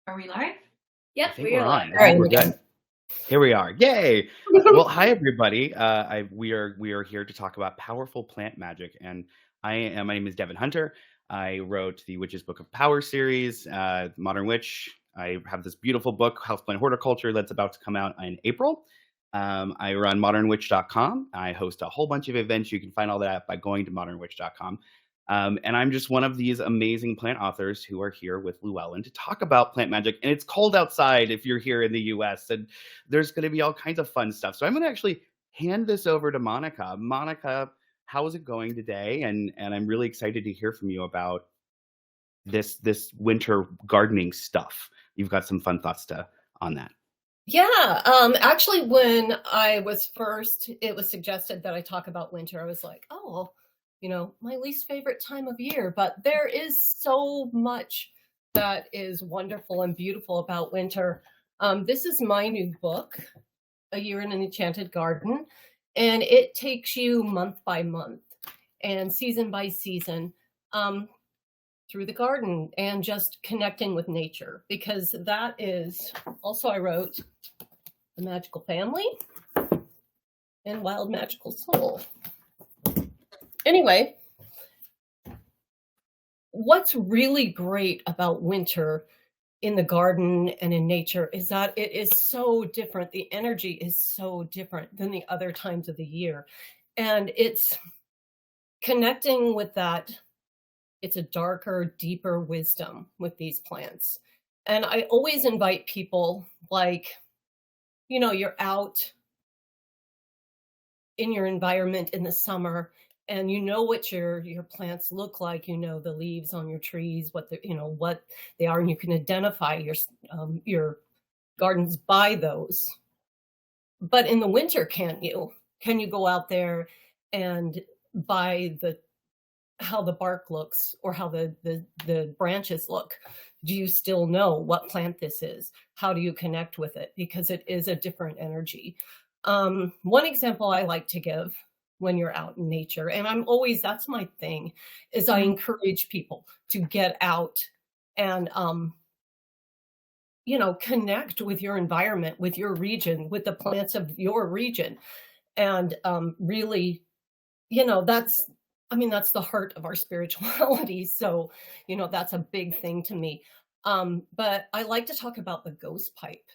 Are we live? Yep, I think we we're are on. live. I think we're good. Here we are. Yay! Well, hi everybody. We are here to talk about powerful plant magic, and my name is Devin Hunter. I wrote the Witch's Book of Power series, Modern Witch. I have this beautiful book, Houseplant Horticulture, that's about to come out in April. I run modernwitch.com. I host a whole bunch of events. You can find all that by going to modernwitch.com. And I'm just one of these amazing plant authors who are here with Llewellyn to talk about plant magic. And it's cold outside if you're here in the US, and there's going to be all kinds of fun stuff. So I'm going to actually hand this over to Monica. Monica, how is it going today? And I'm really excited to hear from you about this winter gardening stuff. You've got some fun thoughts on that. Yeah, actually, when it was suggested that I talk about winter, I was like, oh, my least favorite time of year. But there is so much that is wonderful and beautiful about winter. This is my new book, A Year in an Enchanted Garden, and it takes you month by month and season by season through the garden and just connecting with nature, because that is also, I wrote The Magical Family and Wild Magical Soul. Anyway, what's really great about winter in the garden and in nature is that it is so different. The energy is so different than the other times of the year. And it's connecting with that. It's a darker, deeper wisdom with these plants. And I always invite people, like, you're out in your environment in the summer and what your plants look like, the leaves on your trees, what they are, and you can identify your gardens by those. But in the winter, can you go out there and by how the bark looks or how the branches look? Do you still know what plant this is? How do you connect with it? Because it is a different energy. One example I like to give when you're out in nature, and that's my thing, is I encourage people to get out and, connect with your environment, with your region, with the plants of your region. And really, that's the heart of our spirituality. So, that's a big thing to me. But I like to talk about the ghost pipe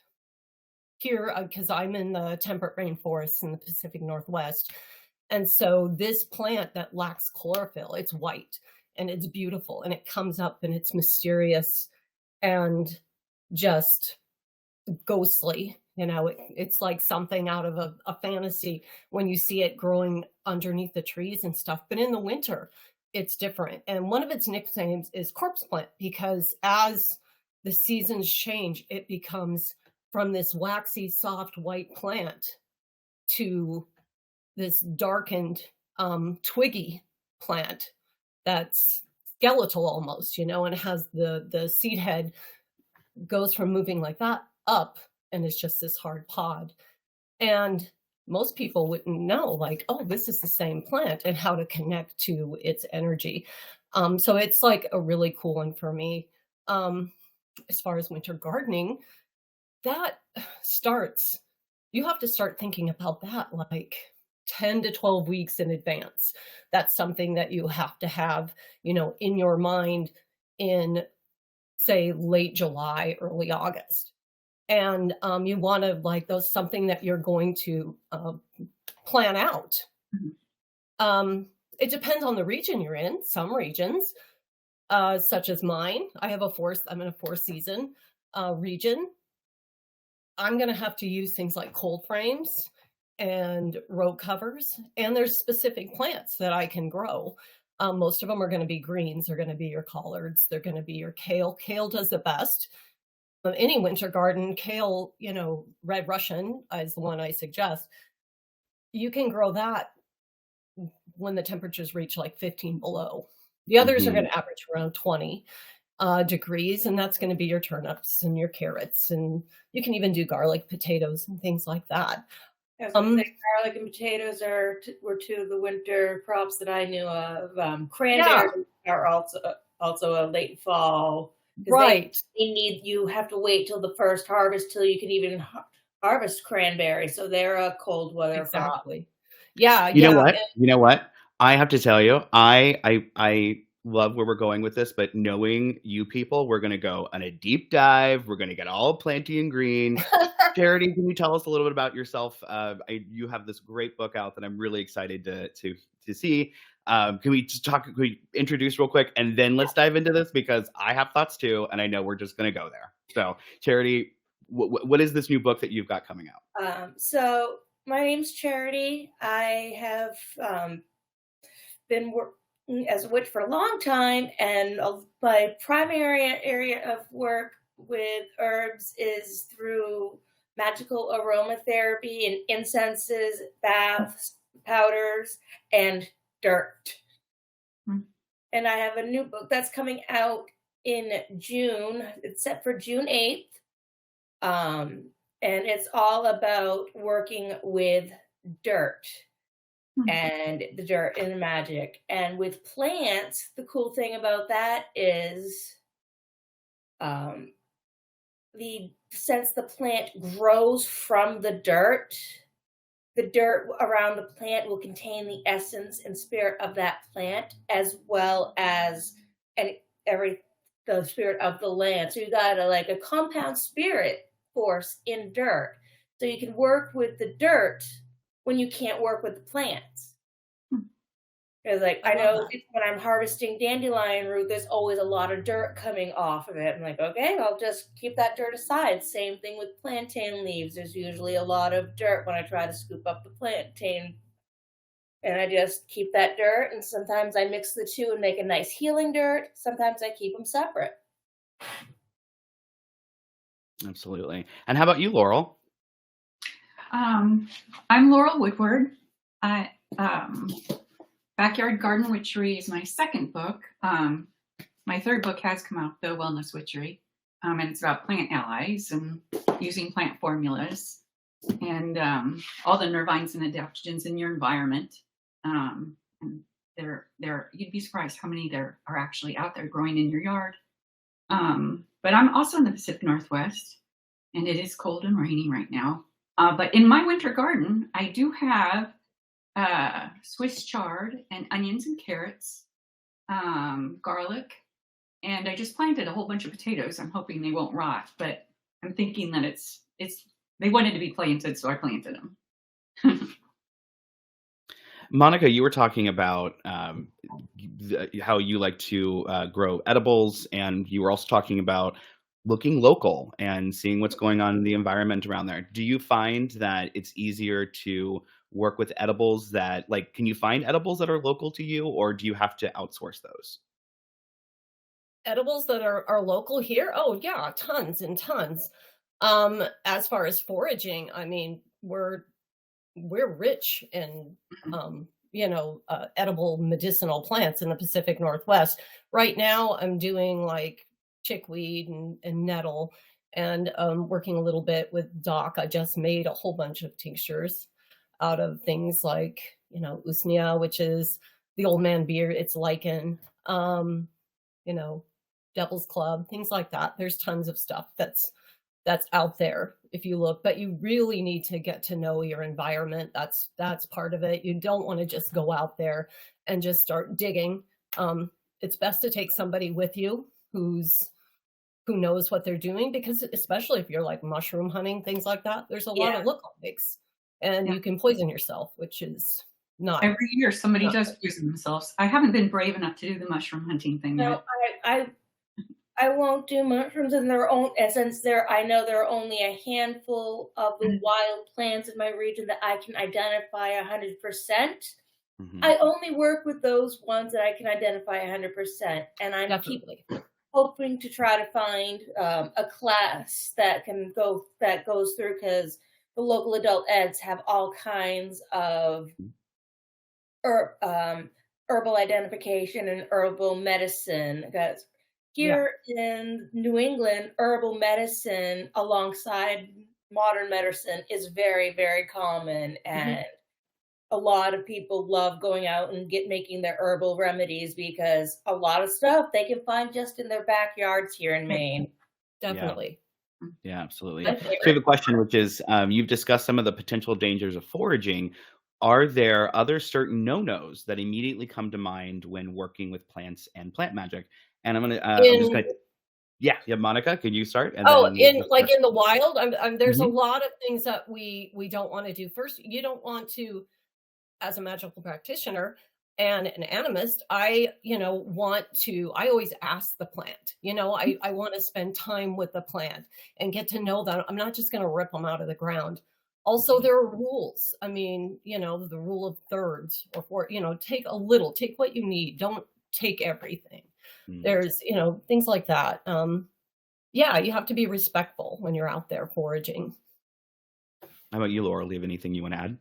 here because I'm in the temperate rainforests in the Pacific Northwest. And so this plant that lacks chlorophyll, it's white and it's beautiful and it comes up and it's mysterious and just ghostly. It's like something out of a fantasy when you see it growing underneath the trees and stuff. But in the winter, it's different. And one of its nicknames is corpse plant, because as the seasons change, it becomes from this waxy, soft white plant to this darkened, twiggy plant that's skeletal almost, and it has the seed head goes from moving like that up, and it's just this hard pod. And most people wouldn't know, like, oh, this is the same plant, and how to connect to its energy. So it's like a really cool one for me. As far as winter gardening, that starts, you have to start thinking about that like 10 to 12 weeks in advance. That's something that you have to have, in your mind in, say, late July, early August. And you want to something that you're going to plan out. It depends on the region you're in. Some regions, such as mine, I'm in a 4-season region. I'm going to have to use things like cold frames and row covers, and there's specific plants that I can grow. Most of them are going to be greens. They're going to be your collards. They're going to be your kale. Kale does the best. Any winter garden, kale, red Russian is the one I suggest. You can grow that when the temperatures reach like 15 below. The others are going to average around 20 degrees, and that's going to be your turnips and your carrots, and you can even do garlic, potatoes, and things like that. Garlic and potatoes were two of the winter crops that I knew of. Cranberries are also a late fall Right. You have to wait till the first harvest till you can even harvest cranberry. So they're a cold weather crop. Exactly. Yeah, You know yeah. what? You know what? I have to tell you, I love where we're going with this, but knowing you people, we're gonna go on a deep dive. We're gonna get all planty and green. Charity, can you tell us a little bit about yourself? You have this great book out that I'm really excited to see. Can we just talk? Can we introduce real quick, and then let's dive into this because I have thoughts too, and I know we're just gonna go there. So, Charity, what is this new book that you've got coming out? So my name's Charity. I have been working as a witch for a long time, and my primary area of work with herbs is through magical aromatherapy and incenses, baths, powders, and dirt. And I have a new book that's coming out in June. It's set for June 8th. And it's all about working with dirt and the dirt and the magic. And with plants, the cool thing about that is since the plant grows from the dirt around the plant will contain the essence and spirit of that plant, as well as the spirit of the land. So you got a compound spirit force in dirt. So you can work with the dirt when you can't work with the plants. Because I know when I'm harvesting dandelion root, there's always a lot of dirt coming off of it. I'm like, okay, I'll just keep that dirt aside. Same thing with plantain leaves. There's usually a lot of dirt when I try to scoop up the plantain. And I just keep that dirt. And sometimes I mix the two and make a nice healing dirt. Sometimes I keep them separate. Absolutely. And how about you, Laurel? I'm Laurel Woodward. Backyard Garden Witchery is my second book. My third book has come out, though, Wellness Witchery. And it's about plant allies and using plant formulas and all the nervines and adaptogens in your environment. And you'd be surprised how many there are actually out there growing in your yard. But I'm also in the Pacific Northwest, and it is cold and rainy right now. But in my winter garden, I do have Swiss chard and onions and carrots, garlic, and I just planted a whole bunch of potatoes. I'm hoping they won't rot, but I'm thinking that they wanted to be planted, so I planted them. Monica, you were talking about how you like to grow edibles, and you were also talking about looking local and seeing what's going on in the environment around there. Do you find that it's easier to work with edibles can you find edibles that are local to you, or do you have to outsource those? Edibles that are local here? Oh yeah, tons and tons. As far as foraging, I mean, we're rich in edible medicinal plants in the Pacific Northwest. Right now I'm doing like chickweed and nettle, and working a little bit with dock. I just made a whole bunch of tinctures out of things like usnea, which is the old man beer, it's lichen, devil's club, things like that. There's tons of stuff that's out there if you look, but you really need to get to know your environment. That's part of it. You don't want to just go out there and just start digging. It's best to take somebody with you who knows what they're doing, because especially if you're like mushroom hunting, things like that, there's a lot of lookalikes, and you can poison yourself, which is not. Every year somebody does poison themselves. I haven't been brave enough to do the mushroom hunting thing yet. I won't do mushrooms in their own essence. I know there are only a handful of the wild plants in my region that I can identify 100%. I only work with those ones that I can identify 100%, and I'm hoping to try to find a class that goes through, because the local adult eds have all kinds of herbal identification and herbal medicine. Because here in New England, herbal medicine alongside modern medicine is very, very common. And a lot of people love going out and making their herbal remedies because a lot of stuff they can find just in their backyards here in Maine. Definitely. Yeah, absolutely. My So we have a question, which is, you've discussed some of the potential dangers of foraging. Are there other certain no-nos that immediately come to mind when working with plants and plant magic? And I'm just gonna, yeah, Monica, could you start? And Oh, then we'll just start. in the wild, there's a Mhm. lot of things that we don't want to do. First, you don't want to, as a magical practitioner and an animist, I always ask the plant. I want to spend time with the plant and get to know them. I'm not just going to rip them out of the ground. Also, there are rules. I mean, the rule of thirds or four, take a little, take what you need. Don't take everything. Mm. There's, things like that. Yeah, you have to be respectful when you're out there foraging. How about you, Laurel? Do you have anything you want to add?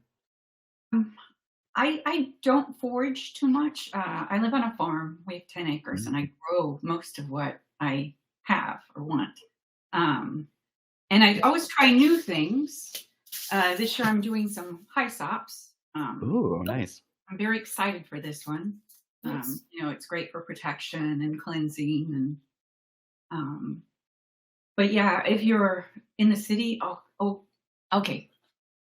I don't forage too much. I live on a farm. We have 10 acres, and I grow most of what I have or want. And I always try new things. This year I'm doing some hysops. Ooh, nice. I'm very excited for this one. Nice. It's great for protection and cleansing. And but yeah, if you're in the city, okay.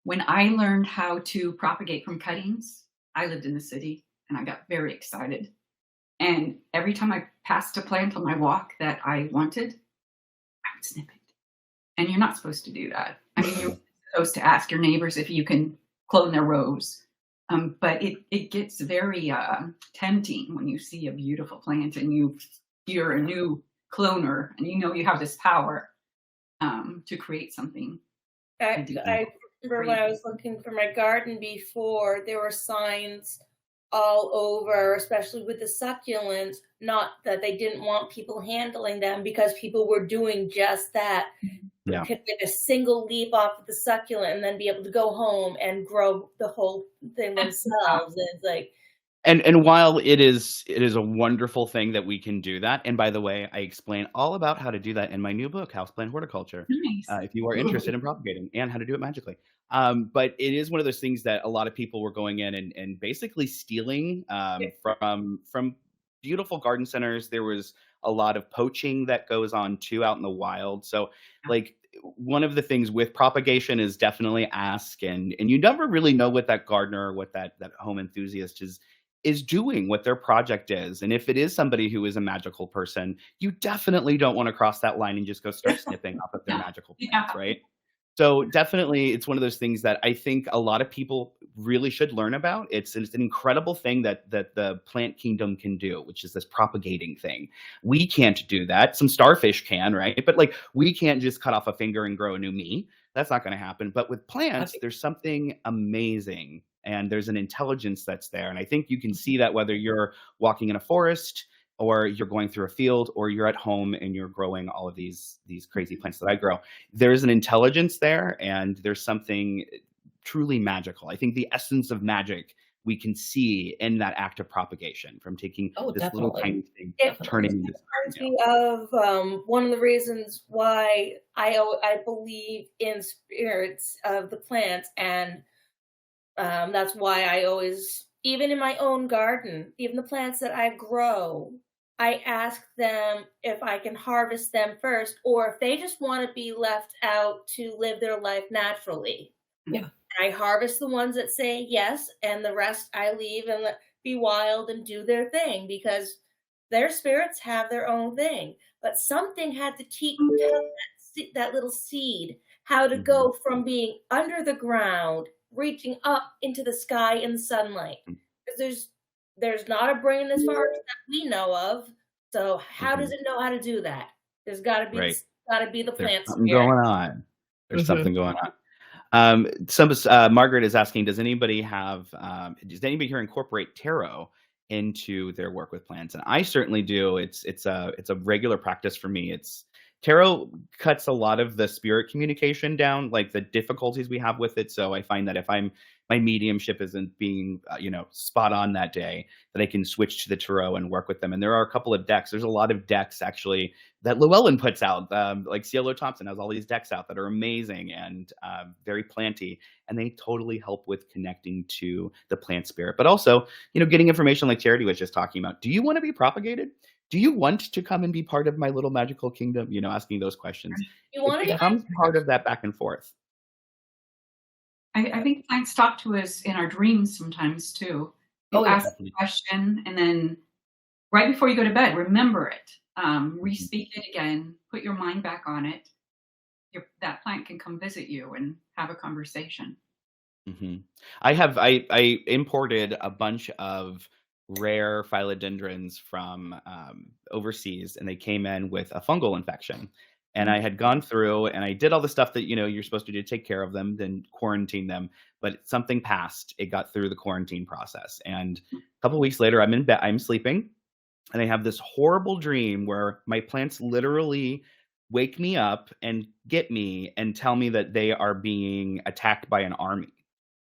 When I learned how to propagate from cuttings, I lived in the city and I got very excited. And every time I passed a plant on my walk that I wanted, I would snip it. And you're not supposed to do that. I mean, you're supposed to ask your neighbors if you can clone their rose. But it gets very tempting when you see a beautiful plant and you're a new cloner and you have this power to create something. I remember when I was looking for my garden before, there were signs all over, especially with the succulents, not that they didn't want people handling them because people were doing just that. Yeah. You could get a single leaf off of the succulent and then be able to go home and grow the whole thing themselves. And it's like, And while it is a wonderful thing that we can do that, and by the way, I explain all about how to do that in my new book, Houseplant Horticulture, Nice. if you are interested in propagating and how to do it magically. But it is one of those things that a lot of people were going in and basically stealing from beautiful garden centers. There was a lot of poaching that goes on too out in the wild. So like one of the things with propagation is definitely ask, and you never really know what that gardener, what that home enthusiast is doing, what their project is. And if it is somebody who is a magical person, you definitely don't want to cross that line and just go start snipping off of their magical plants, right? So definitely it's one of those things that I think a lot of people really should learn about. It's an incredible thing that the plant kingdom can do, which is this propagating thing. We can't do that. Some starfish can, right? But like we can't just cut off a finger and grow a new me. That's not going to happen. But with plants, there's something amazing. And there's an intelligence that's there. And I think you can see that whether you're walking in a forest or you're going through a field or you're at home and you're growing all of these crazy plants that I grow. There's an intelligence there and there's something truly magical. I think the essence of magic we can see in that act of propagation from taking this little tiny thing, turning into something. Of one of the reasons why I believe in spirits of the plants, and that's why I always, even in my own garden, even the plants that I grow, I ask them if I can harvest them first, or if they just want to be left out to live their life naturally. Yeah. I harvest the ones that say yes, and the rest I leave and let be wild and do their thing, because their spirits have their own thing. But something had to teach that little seed how to go from being under the ground, reaching up into the sky in the sunlight. Because there's not a brain as far as that we know of. So how does it know how to do that? There's got to be the plant something spirit. going on. There's something going on. Margaret is asking, does anybody here incorporate tarot into their work with plants? And I certainly do. It's a regular practice for me. tarot cuts a lot of the spirit communication down, like the difficulties we have with it. So I find that if my mediumship isn't being, spot on that day, that I can switch to the tarot and work with them. And there are a couple of decks. There's a lot of decks actually that Llewellyn puts out. Like Cielo Thompson has all these decks out that are amazing and very planty, and they totally help with connecting to the plant spirit. But also, getting information like Charity was just talking about. Do you want to be propagated? Do you want to come and be part of my little magical kingdom? Asking those questions. You want It to becomes part of that back and forth. I think plants talk to us in our dreams sometimes too. You ask a question, and then right before you go to bed, remember it. Re-speak it again. Put your mind back on it. That plant can come visit you and have a conversation. Mm-hmm. I imported a bunch of rare philodendrons from overseas, and they came in with a fungal infection. And I had gone through and I did all the stuff that, you're supposed to do to take care of them, then quarantine them. But something passed. It got through the quarantine process. And a couple of weeks later, I'm in bed, I'm sleeping, and I have this horrible dream where my plants literally wake me up and get me and tell me that they are being attacked by an army.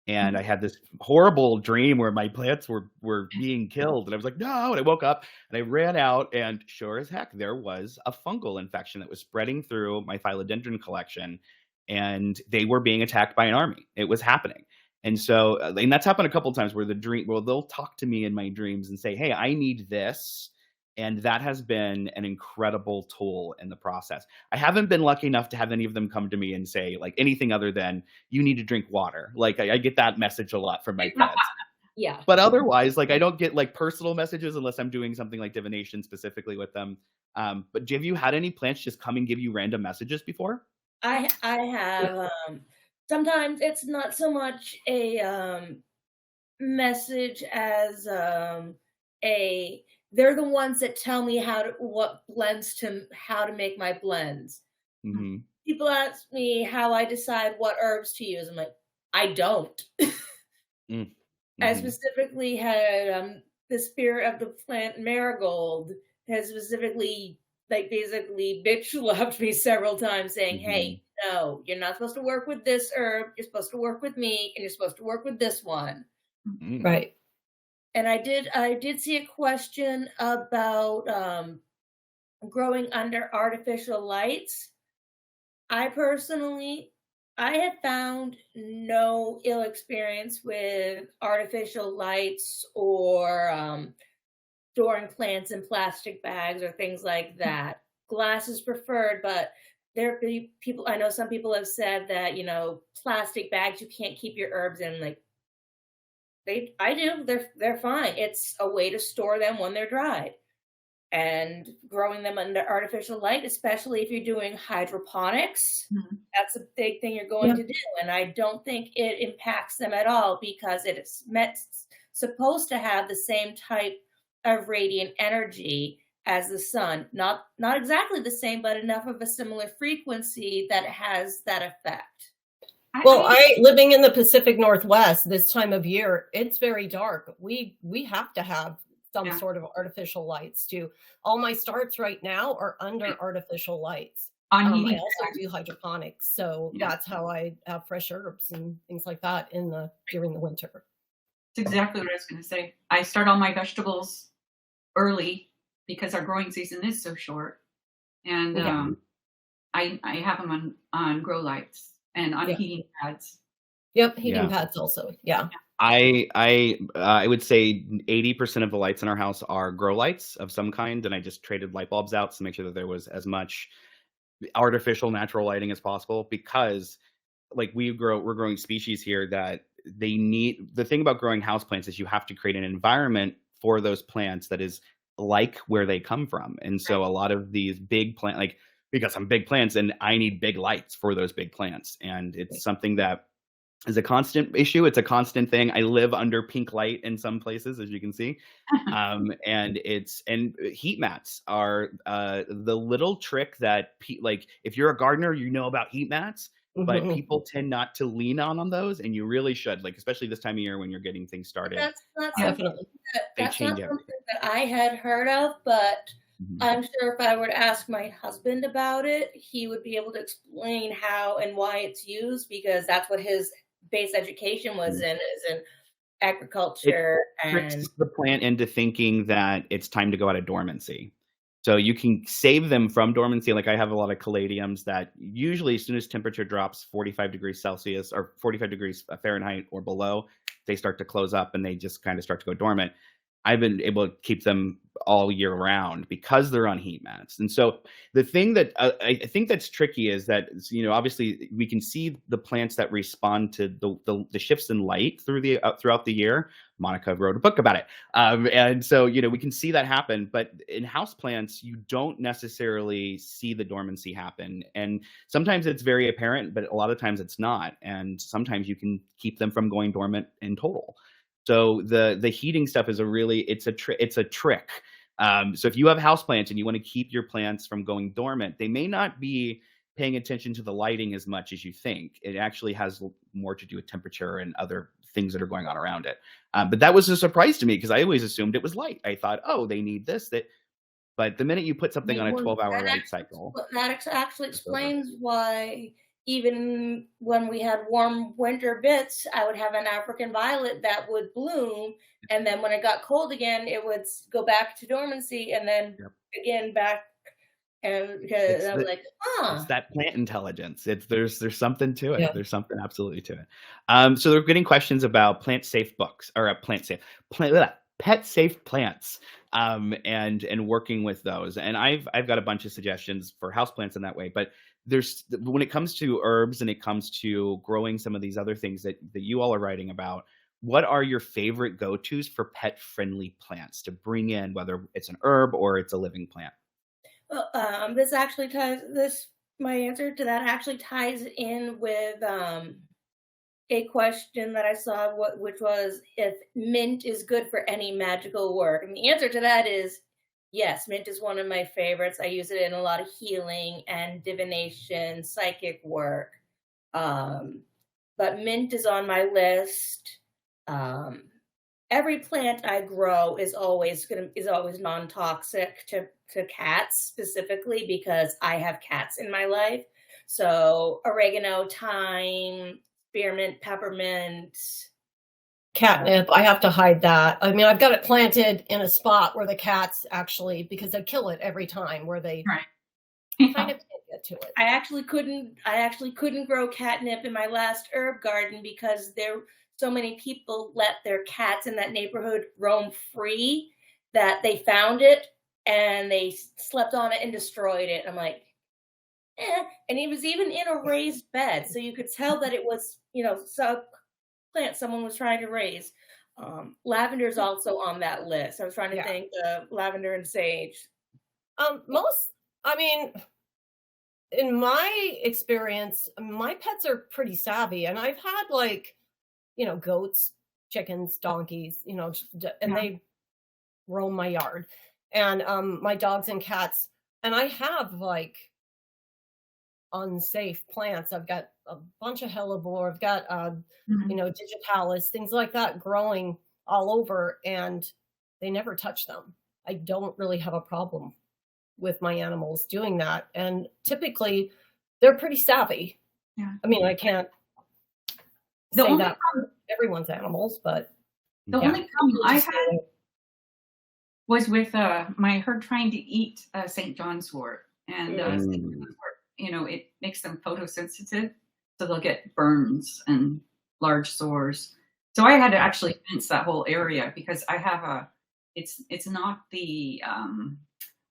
And I had this horrible dream where my plants were being killed. And I was like, no. And I woke up and I ran out. And sure as heck, there was a fungal infection that was spreading through my philodendron collection. And they were being attacked by an army. It was happening. And so, and that's happened a couple of times where they'll talk to me in my dreams and say, hey, I need this. And that has been an incredible tool in the process. I haven't been lucky enough to have any of them come to me and say like anything other than you need to drink water. Like I get that message a lot from my plants. Yeah. But otherwise, like I don't get like personal messages unless I'm doing something like divination specifically with them. But have you had any plants just come and give you random messages before? I have. Sometimes it's not so much a message as they're the ones that tell me how to make my blends. Mm-hmm. People ask me how I decide what herbs to use. I'm like, I don't. Mm-hmm. I specifically had the spirit of the plant marigold has specifically basically bitch slapped me several times saying, hey, no, you're not supposed to work with this herb. You're supposed to work with me, and you're supposed to work with this one. Mm-hmm. Right. And I did see a question about growing under artificial lights. I have found no ill experience with artificial lights or storing plants in plastic bags or things like that. Glass is preferred, but I know some people have said that, plastic bags, you can't keep your herbs in. Like, I do. They're fine. It's a way to store them when they're dried. And growing them under artificial light, especially if you're doing hydroponics, that's a big thing you're going to do. And I don't think it impacts them at all because it's supposed to have the same type of radiant energy as the sun. Not exactly the same, but enough of a similar frequency that it has that effect. Well, living in the Pacific Northwest this time of year, it's very dark. We have to have some sort of artificial lights too. All my starts right now are under artificial lights. I also do hydroponics, so that's how I have fresh herbs and things like that during the winter. That's exactly what I was going to say. I start all my vegetables early because our growing season is so short, and I have them on grow lights and on heating pads. Yep, heating pads also. Yeah. I would say 80% of the lights in our house are grow lights of some kind, and I just traded light bulbs out to make sure that there was as much artificial natural lighting as possible, because like we're growing species here that they need. The thing about growing houseplants is you have to create an environment for those plants that is like where they come from. And so a lot of these big plants, like we got some big plants and I need big lights for those big plants. And it's something that is a constant issue. It's a constant thing. I live under pink light in some places, as you can see. And heat mats are the little trick that like if you're a gardener, you know about heat mats, but people tend not to lean on those, and you really should, like especially this time of year when you're getting things started. That's definitely that's not something that I had heard of, but Mhm. I'm sure if I were to ask my husband about it, he would be able to explain how and why it's used because that's what his base education was Mm. in, is in It agriculture tricks and the plant into thinking that it's time to go out of dormancy. So you can save them from dormancy. Like I have a lot of caladiums that usually as soon as temperature drops 45 degrees Celsius or 45 degrees Fahrenheit or below, they start to close up and they just kind of start to go dormant. I've been able to keep them all year round because they're on heat mats. And so the thing that I think that's tricky is that, you know, obviously we can see the plants that respond to the shifts in light throughout the year. Monica wrote a book about it. And so, you know, we can see that happen, but in houseplants, you don't necessarily see the dormancy happen. And sometimes it's very apparent, but a lot of times it's not. And sometimes you can keep them from going dormant in total. So the heating stuff is it's a trick. So if you have houseplants and you want to keep your plants from going dormant, they may not be paying attention to the lighting as much as you think. It actually has more to do with temperature and other things that are going on around it. But that was a surprise to me because I always assumed it was light. I thought, oh, they need this, that. But the minute you put something They on a were 12-hour that light cycle, actually it's over. explains why even when we had warm winter bits, I would have an African violet that would bloom, and then when it got cold again, it would go back to dormancy, and then Yep. again back. And because I was like, It's that plant intelligence. There's something to it. Yeah. There's something absolutely to it. So they're getting questions about plant safe books or pet safe plants, and working with those. And I've got a bunch of suggestions for houseplants in that way. But when it comes to herbs and it comes to growing some of these other things that you all are writing about, what are your favorite go-tos for pet friendly plants to bring in, whether it's an herb or it's a living plant? this actually ties this. My answer to that actually ties in with a question that I saw, which was if mint is good for any magical work. And the answer to that is yes, mint is one of my favorites. I use it in a lot of healing and divination, psychic work. But mint is on my list. Every plant I grow is always non-toxic to cats specifically because I have cats in my life. So oregano, thyme, spearmint, peppermint. Catnip, I have to hide that. I mean, I've got it planted in a spot where the cats actually, because they kill it every time, where they Right. kind of can't get to it. I actually couldn't grow catnip in my last herb garden because so many people let their cats in that neighborhood roam free that they found it and they slept on it and destroyed it. I'm like, and it was even in a raised bed, so you could tell that it was, some plant someone was trying to raise. Lavender is also on that list. I was trying to think of lavender and sage. In my experience, my pets are pretty savvy, and I've had goats, chickens, donkeys, and they roam my yard, and my dogs and cats, and I have unsafe plants. I've got a bunch of hellebore. I've got digitalis, things like that growing all over, and they never touch them. I don't really have a problem with my animals doing that, and typically they're pretty savvy. Yeah. I mean, I can't say that for everyone's animals, but the only problem I had was with her trying to eat St. John's wort, and St. John's wort, it makes them photosensitive, so they'll get burns and large sores. So I had to actually fence that whole area because I have it's not the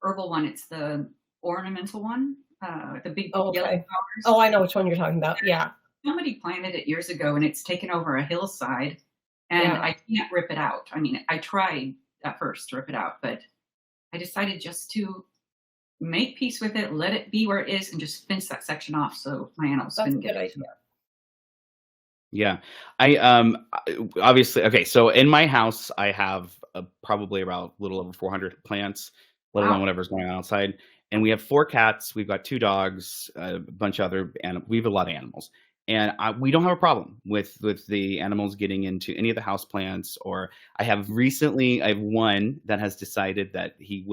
herbal one, it's the ornamental one, the big yellow flowers. Oh, I know which one you're talking about. Yeah. Somebody planted it years ago and it's taken over a hillside, and I can't rip it out. I mean, I tried at first to rip it out, but I decided just to make peace with it, let it be where it is, and just fence that section off so my animals couldn't get it. Yeah, I obviously, okay, so in my house I have probably about a little over 400 plants, let alone whatever's going on outside, and we have 4 cats, we've got 2 dogs, a bunch of other animals. We have a lot of animals, And we don't have a problem with the animals getting into any of the house plants. Or I have one that has decided that he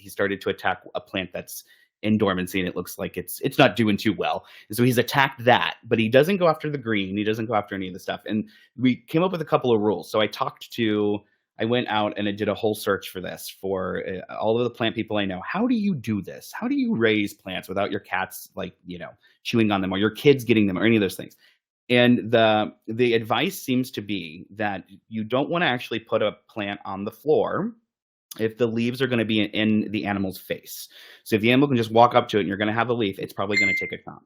started to attack a plant that's in dormancy, and it looks like it's not doing too well. And so he's attacked that, but he doesn't go after the green. He doesn't go after any of the stuff. And we came up with a couple of rules. So I went out and I did a whole search for this for all of the plant people I know. How do you do this? How do you raise plants without your cats, like, chewing on them, or your kids getting them, or any of those things? And the advice seems to be that you don't want to actually put a plant on the floor if the leaves are going to be in the animal's face. So if the animal can just walk up to it and you're going to have a leaf, it's probably going to take a chomp.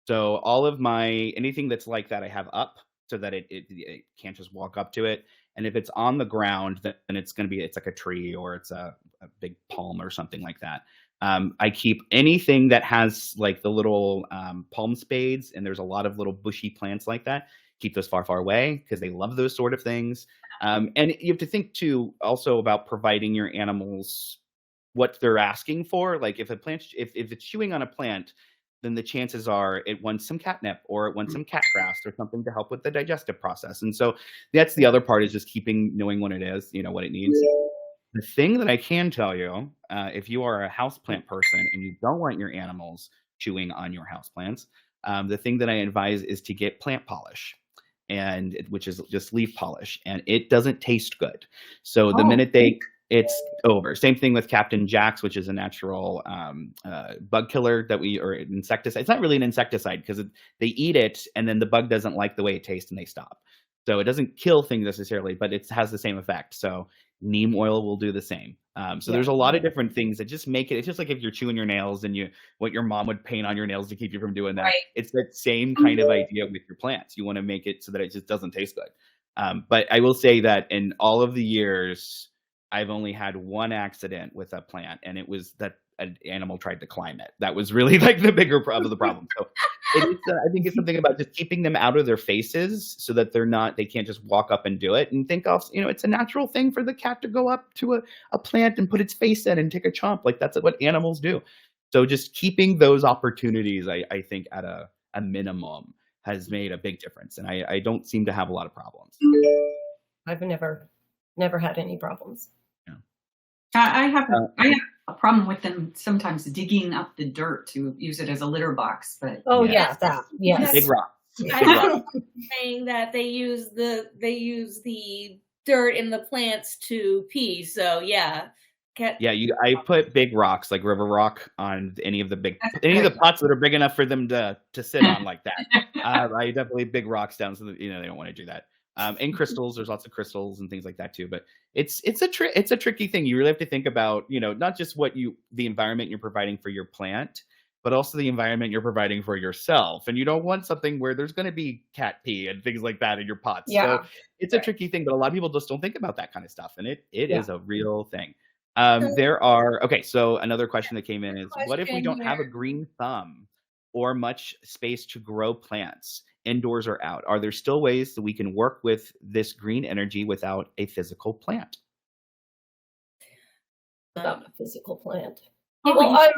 So all of anything that's like that, I have up so that it can't just walk up to it. And if it's on the ground, then it's like a tree, or it's a big palm or something like that. I keep anything that has like the little palm spades, and there's a lot of little bushy plants like that. Keep those far, far away, because they love those sort of things. And you have to think too also about providing your animals what they're asking for. Like if it's chewing on a plant, then the chances are it wants some catnip, or it wants some cat grass, or something to help with the digestive process. And so that's the other part, is just knowing what it is, what it needs. The thing that I can tell you, if you are a houseplant person and you don't want your animals chewing on your houseplants, the thing that I advise is to get plant polish, which is just leaf polish, and it doesn't taste good. So the minute it's over. Same thing with Captain Jack's, which is a natural bug killer or insecticide. It's not really an insecticide, because they eat it and then the bug doesn't like the way it tastes and they stop. So it doesn't kill things necessarily, but it has the same effect. So neem oil will do the same. There's a lot of different things that just make it. It's just like if you're chewing your nails and what your mom would paint on your nails to keep you from doing that. Right. It's that same kind of idea with your plants. You want to make it so that it just doesn't taste good. But I will say that in all of the years, I've only had one accident with a plant, and it was that an animal tried to climb it. That was really like the bigger problem of the problem. So I think it's something about just keeping them out of their faces, so that they can't just walk up and do it. And think of, it's a natural thing for the cat to go up to a plant and put its face in and take a chomp. Like that's what animals do. So just keeping those opportunities, I think at a minimum, has made a big difference. And I don't seem to have a lot of problems. I've never had any problems. Yeah. I have a problem with them sometimes digging up the dirt to use it as a litter box. But yes. Big rock. I'm saying that they use the dirt in the plants to pee. So yeah. I put big rocks, like river rock, on any of the pots that are big enough for them to sit on like that. I definitely big rocks down so that they don't want to do that. And crystals, there's lots of crystals and things like that too. But it's a tricky thing. You really have to think about, not just the environment you're providing for your plant, but also the environment you're providing for yourself. And you don't want something where there's going to be cat pee and things like that in your pots. Yeah. So it's a tricky thing, but a lot of people just don't think about that kind of stuff. And it is a real thing. So another question that came in is, what if we don't have a green thumb or much space to grow plants, indoors or out? Are there still ways that we can work with this green energy without a physical plant? Without a physical plant. Oh,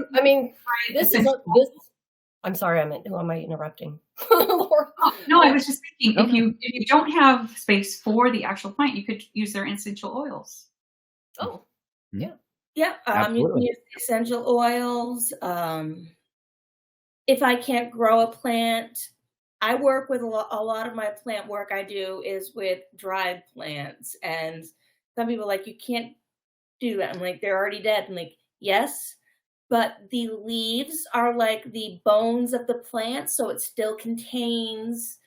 I'm sorry, who am I interrupting? No, I was just thinking, if you don't have space for the actual plant, you could use their essential oils. Oh, yeah. Yeah, you can use essential oils. If I can't grow a plant, I work with a lot of my plant work I do is with dried plants. And some people are like, you can't do that. I'm like, they're already dead. I'm like, yes, but the leaves are like the bones of the plant. So it still contains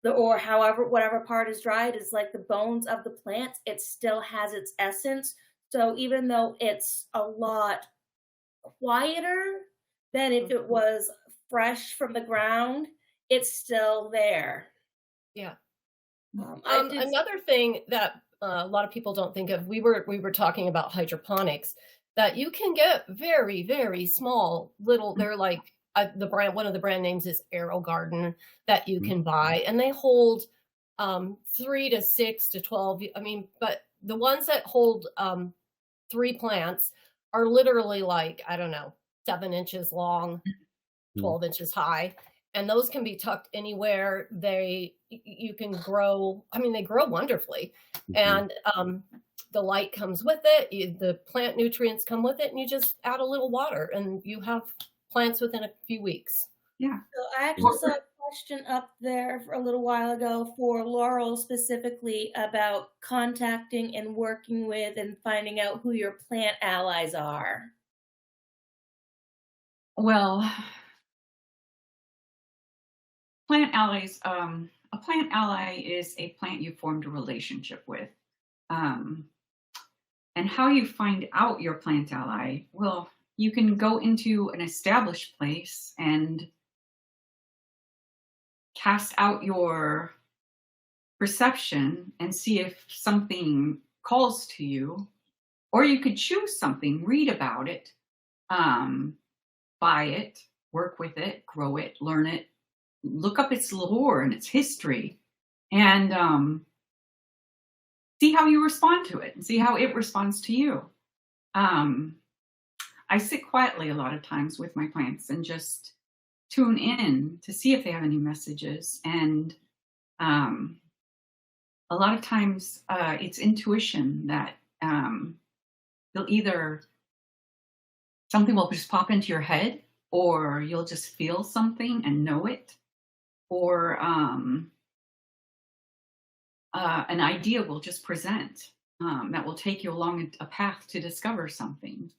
whatever part is dried is like the bones of the plant. It still has its essence. So even though it's a lot quieter than if it was fresh from the ground, it's still there. Yeah. Another thing that a lot of people don't think of, we were talking about hydroponics, that you can get very, very small little, they're like one of the brand names is Arrow Garden, that you can buy, and they hold 3 to 6 to 12. But the ones that hold 3 plants are literally like, I don't know, 7 inches long, 12 inches high. and those can be tucked anywhere. You can grow, I mean, they grow wonderfully. And the light comes with it, the plant nutrients come with it, and you just add a little water and you have plants within a few weeks. Yeah. So I actually saw a question up there for a little while ago for Laurel specifically about contacting and working with and finding out who your plant allies are. Well, plant allies, a plant ally is a plant you formed a relationship with. And how you find out your plant ally, well, you can go into an established place and cast out your perception and see if something calls to you, or you could choose something, read about it, buy it, work with it, grow it, learn it, look up its lore and its history, and see how you respond to it and see how it responds to you. I sit quietly a lot of times with my plants and just tune in to see if they have any messages. And a lot of times it's intuition that they'll either, something will just pop into your head, or you'll just feel something and know it, or an idea will just present that will take you along a path to discover something.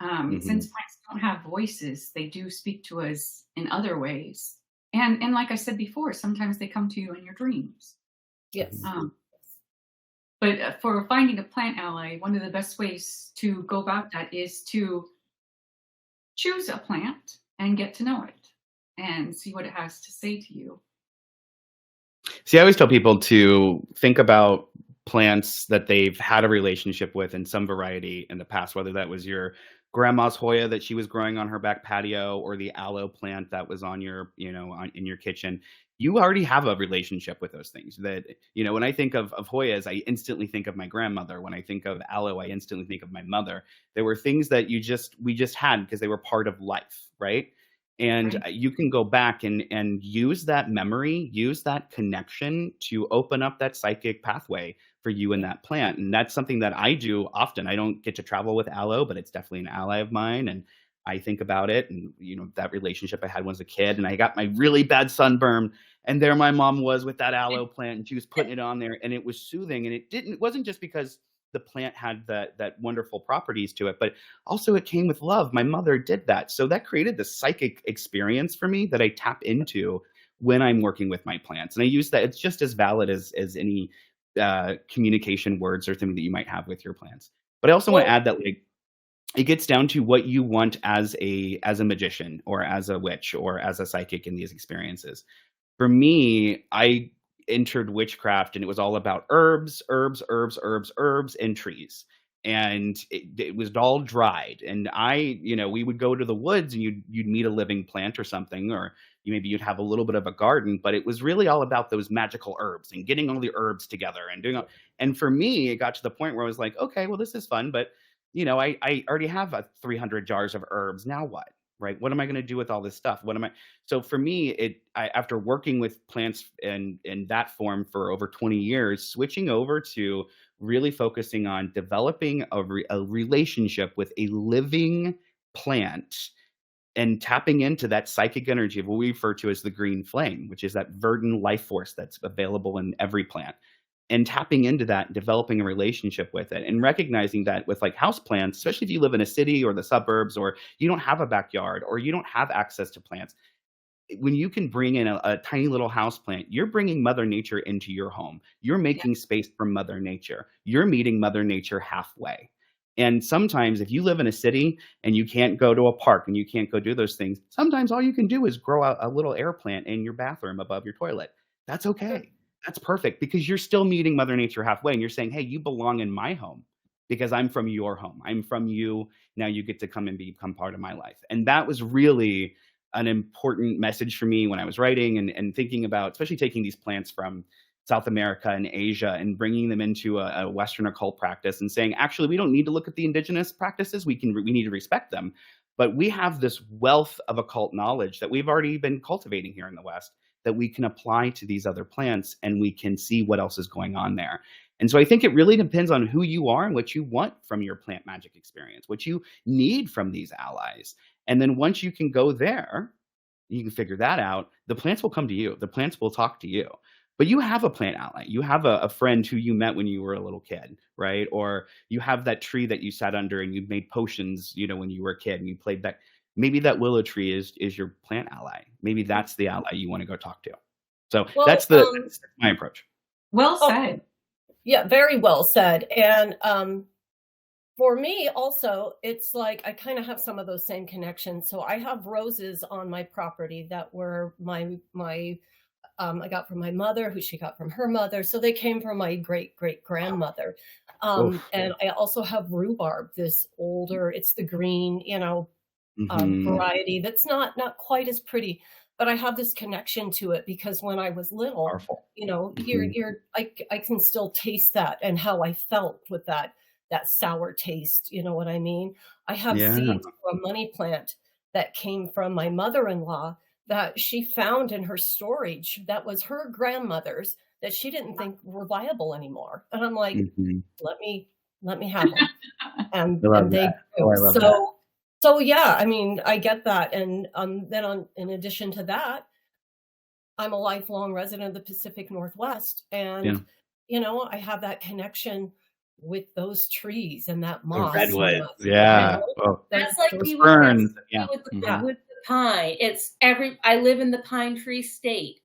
Since plants don't have voices, they do speak to us in other ways. And like I said before, sometimes they come to you in your dreams. Yes. But for finding a plant ally, one of the best ways to go about that is to choose a plant and get to know it and see what it has to say to you. See, I always tell people to think about plants that they've had a relationship with in some variety in the past, whether that was your grandma's Hoya that she was growing on her back patio, or the aloe plant that was on your, in your kitchen. You already have a relationship with those things. That, when I think of Hoyas, I instantly think of my grandmother. When I think of aloe, I instantly think of my mother. There were things that we just had because they were part of life, right? And Right. you can go back and use that memory, use that connection to open up that psychic pathway for you and that plant. And that's something that I do often. I don't get to travel with aloe, but it's definitely an ally of mine. And I think about it, and that relationship I had when I was a kid, and I got my really bad sunburn, and there my mom was with that aloe plant, and she was putting it on there, and it was soothing. And it wasn't just because the plant had that wonderful properties to it, but also it came with love. My mother did that. So that created the psychic experience for me that I tap into when I'm working with my plants. And I use that. It's just as valid as any communication words or something that you might have with your plants. But I also want to add that, like, it gets down to what you want as a magician or as a witch or as a psychic in these experiences. For me, I entered witchcraft and it was all about herbs, and trees. And it was all dried. And we would go to the woods and you'd meet a living plant or something, or maybe you'd have a little bit of a garden, but it was really all about those magical herbs and getting all the herbs together and doing and for me, it got to the point where I was like, okay, well, this is fun, but I already have 300 jars of herbs. Now what? Right? What am I going to do with all this stuff? So for me, after working with plants in that form for over 20 years, switching over to really focusing on developing a relationship with a living plant and tapping into that psychic energy of what we refer to as the green flame, which is that verdant life force that's available in every plant. And tapping into that and developing a relationship with it, and recognizing that with like house plants, especially if you live in a city or the suburbs, or you don't have a backyard, or you don't have access to plants, when you can bring in a tiny little house plant, you're bringing Mother Nature into your home. You're making space for Mother Nature. You're meeting Mother Nature halfway. And sometimes if you live in a city and you can't go to a park and you can't go do those things, sometimes all you can do is grow a little air plant in your bathroom above your toilet. That's okay. That's perfect, because you're still meeting Mother Nature halfway, and you're saying, hey, you belong in my home because I'm from your home. I'm from you. Now you get to come and become part of my life. And that was really an important message for me when I was writing and thinking about, especially taking these plants from South America and Asia and bringing them into a Western occult practice and saying, actually, we don't need to look at the indigenous practices. We need to respect them. But we have this wealth of occult knowledge that we've already been cultivating here in the West that we can apply to these other plants, and we can see what else is going on there. And so I think it really depends on who you are and what you want from your plant magic experience, what you need from these allies. And then once you can go there, you can figure that out, the plants will come to you. The plants will talk to you. But you have a plant ally. You have a friend who you met when you were a little kid, right? Or you have that tree that you sat under and you made potions, when you were a kid and you played that. Maybe that willow tree is your plant ally. Maybe that's the ally you want to go talk to. So that's my approach. Well said. Yeah, very well said. And for me also, it's like I kind of have some of those same connections. So I have roses on my property that were my I got from my mother, who she got from her mother. So they came from my great-great-grandmother. And I also have rhubarb, this older, it's the green, variety that's not quite as pretty, but I have this connection to it because when I was little, Powerful. I can still taste that and how I felt with that sour taste. You know what I mean? I have seeds from a money plant that came from my mother-in-law that she found in her storage that was her grandmother's that she didn't think were viable anymore. And I'm like, let me have them. And they do. So yeah, I mean, I get that. And then in addition to that, I'm a lifelong resident of the Pacific Northwest. And, I have that connection with those trees and that moss. Redwoods. Yeah. That's like those we ferns. with the pine. I live in the pine tree state.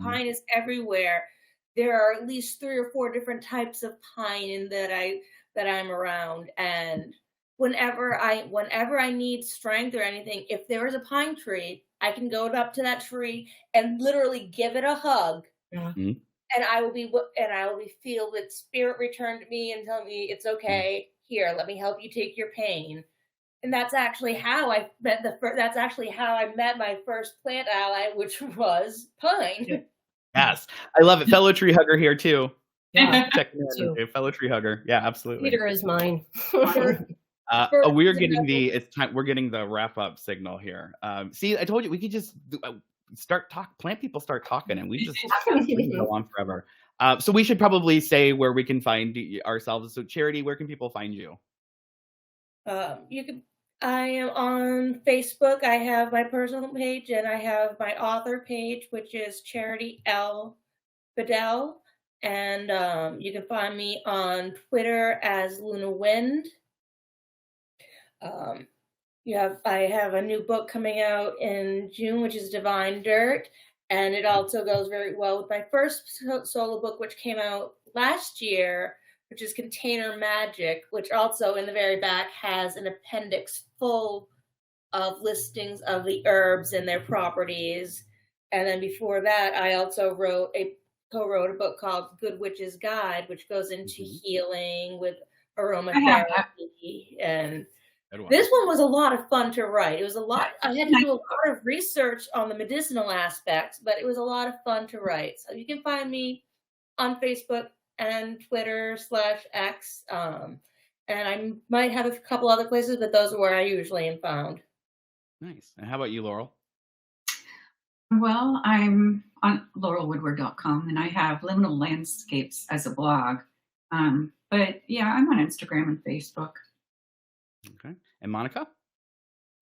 Pine is everywhere. There are at least 3 or 4 different types of pine that I'm around. And whenever I need strength or anything, if there is a pine tree, I can go up to that tree and literally give it a hug. And I will be feel that spirit return to me and tell me it's okay. Here, let me help you take your pain. And that's actually how I met my first plant ally, which was pine. Yes, I love it. Fellow tree hugger here too. Yeah, check it out. Fellow tree hugger. Yeah, absolutely. Peter is mine. We're getting we're getting the wrap up signal here. See, I told you we could just plant people start talking and we can go on forever. So we should probably say where we can find ourselves. So Charity, where can people find you? I am on Facebook. I have my personal page and I have my author page, which is Charity L. Bedell. And you can find me on Twitter as Luna Wind. I have a new book coming out in June, which is Divine Dirt. And it also goes very well with my first solo book, which came out last year, which is Container Magic, which also in the very back has an appendix full of listings of the herbs and their properties. And then before that, I also co-wrote a book called Good Witch's Guide, which goes into healing with aromatherapy. And this one was a lot of fun to write. It was a lot. I had to do a lot of research on the medicinal aspects, but it was a lot of fun to write. So you can find me on Facebook and Twitter /X. And I might have a couple other places, but those are where I usually am found. Nice. And how about you, Laurel? Well, I'm on laurelwoodward.com and I have Liminal Landscapes as a blog. But yeah, I'm on Instagram and Facebook. Okay. And Monica?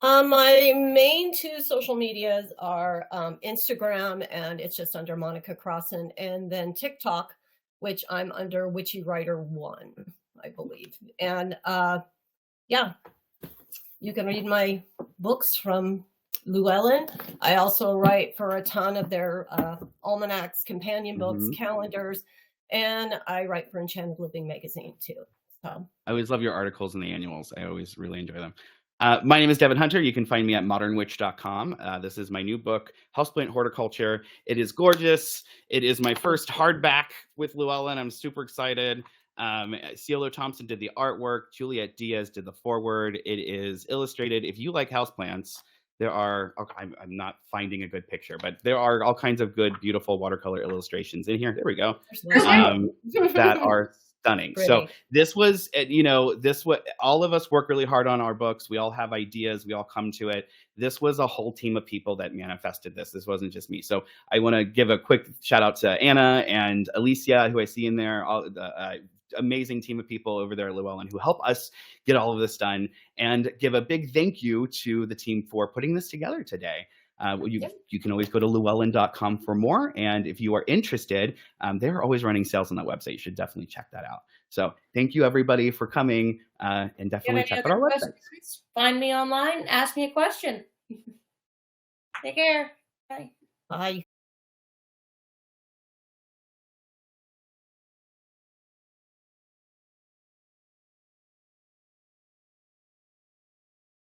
My main 2 social medias are Instagram, and it's just under Monica Crosson, and then TikTok, which I'm under Witchy Writer 1, I believe. And you can read my books from Llewellyn. I also write for a ton of their almanacs, companion books, calendars, and I write for Enchanted Living magazine too. So I always love your articles and the annuals. I always really enjoy them. My name is Devin Hunter. You can find me at modernwitch.com. This is my new book, Houseplant Horticulture. It is gorgeous. It is my first hardback with Llewellyn. I'm super excited. Cielo Thompson did the artwork. Juliet Diaz did the foreword. It is illustrated. If you like houseplants, there are, I'm not finding a good picture, but there are all kinds of good, beautiful watercolor illustrations in here. There we go. That are stunning. Pretty. So this was, all of us work really hard on our books. We all have ideas. We all come to it. This was a whole team of people that manifested this. This wasn't just me. So I want to give a quick shout out to Anna and Alicia, who I see in there, all the amazing team of people over there at Llewellyn who help us get all of this done, and give a big thank you to the team for putting this together today. You can always go to llewellyn.com for more. And if you are interested, they're always running sales on that website. You should definitely check that out. So thank you, everybody, for coming, and definitely check out our website. Find me online. Ask me a question. Take care. Bye. Bye.